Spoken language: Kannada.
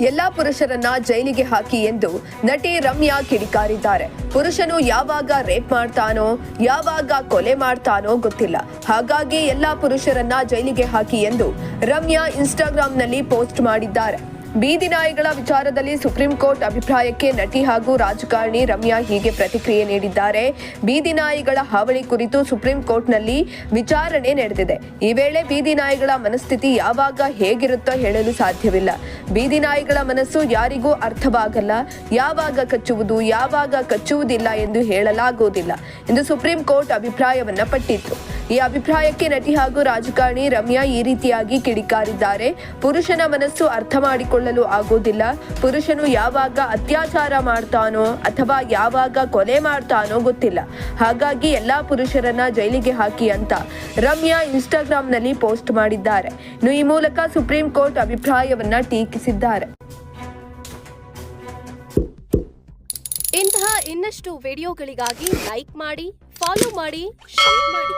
ಎಲ್ಲಾ ಪುರುಷರನ್ನ ಜೈಲಿಗೆ ಹಾಕಿ ಎಂದು ನಟಿ ರಮ್ಯಾ ಕಿಡಿಕಾರಿದ್ದಾರೆ. ಪುರುಷನು ಯಾವಾಗ ರೇಪ್ ಮಾಡ್ತಾನೋ ಯಾವಾಗ ಕೊಲೆ ಮಾಡ್ತಾನೋ ಗೊತ್ತಿಲ್ಲ, ಹಾಗಾಗಿ ಎಲ್ಲಾ ಪುರುಷರನ್ನ ಜೈಲಿಗೆ ಹಾಕಿ ಎಂದು ರಮ್ಯಾ ಇನ್ಸ್ಟಾಗ್ರಾಂನಲ್ಲಿ ಪೋಸ್ಟ್ ಮಾಡಿದ್ದಾರೆ. ಬೀದಿ ನಾಯಿಗಳ ವಿಚಾರದಲ್ಲಿ ಸುಪ್ರೀಂ ಕೋರ್ಟ್ ಅಭಿಪ್ರಾಯಕ್ಕೆ ನಟಿ ಹಾಗೂ ರಾಜಕಾರಣಿ ರಮ್ಯಾ ಹೀಗೆ ಪ್ರತಿಕ್ರಿಯೆ ನೀಡಿದ್ದಾರೆ. ಬೀದಿ ನಾಯಿಗಳ ಹಾವಳಿ ಕುರಿತು ಸುಪ್ರೀಂ ಕೋರ್ಟ್ನಲ್ಲಿ ವಿಚಾರಣೆ ನಡೆದಿದೆ. ಈ ವೇಳೆ ಬೀದಿ ನಾಯಿಗಳ ಮನಸ್ಥಿತಿ ಯಾವಾಗ ಹೇಗಿರುತ್ತೋ ಹೇಳಲು ಸಾಧ್ಯವಿಲ್ಲ. ಬೀದಿ ನಾಯಿಗಳ ಮನಸ್ಸು ಯಾರಿಗೂ ಅರ್ಥವಾಗಲ್ಲ. ಯಾವಾಗ ಕಚ್ಚುವುದು ಯಾವಾಗ ಕಚ್ಚುವುದಿಲ್ಲ ಎಂದು ಹೇಳಲಾಗುವುದಿಲ್ಲ ಎಂದು ಸುಪ್ರೀಂ ಕೋರ್ಟ್ ಅಭಿಪ್ರಾಯವನ್ನ ಪಟ್ಟಿತ್ತು. ಈ ಅಭಿಪ್ರಾಯಕ್ಕೆ ನಟಿ ಹಾಗೂ ರಾಜಕಾರಣಿ ರಮ್ಯಾ ಈ ರೀತಿಯಾಗಿ ಕಿಡಿಕಾರಿದ್ದಾರೆ. ಪುರುಷನ ಮನಸ್ಸು ಅರ್ಥ ಮಾಡಿಕೊಳ್ಳಲು ಆಗೋದಿಲ್ಲ. ಪುರುಷನು ಯಾವಾಗ ಅತ್ಯಾಚಾರ ಮಾಡ್ತಾನೋ ಅಥವಾ ಯಾವಾಗ ಕೊಲೆ ಮಾಡ್ತಾನೋ ಗೊತ್ತಿಲ್ಲ, ಹಾಗಾಗಿ ಎಲ್ಲಾ ಪುರುಷರನ್ನ ಜೈಲಿಗೆ ಹಾಕಿ ಅಂತ ರಮ್ಯಾ ಇನ್ಸ್ಟಾಗ್ರಾಂನಲ್ಲಿ ಪೋಸ್ಟ್ ಮಾಡಿದ್ದಾರೆ. ಇನ್ನು ಈ ಮೂಲಕ ಸುಪ್ರೀಂ ಕೋರ್ಟ್ ಅಭಿಪ್ರಾಯವನ್ನ ಟೀಕಿಸಿದ್ದಾರೆ. ಇಂತಹ ಇನ್ನಷ್ಟು ವಿಡಿಯೋಗಳಿಗಾಗಿ ಲೈಕ್ ಮಾಡಿ, ಫಾಲೋ ಮಾಡಿ, ಶೇರ್ ಮಾಡಿ.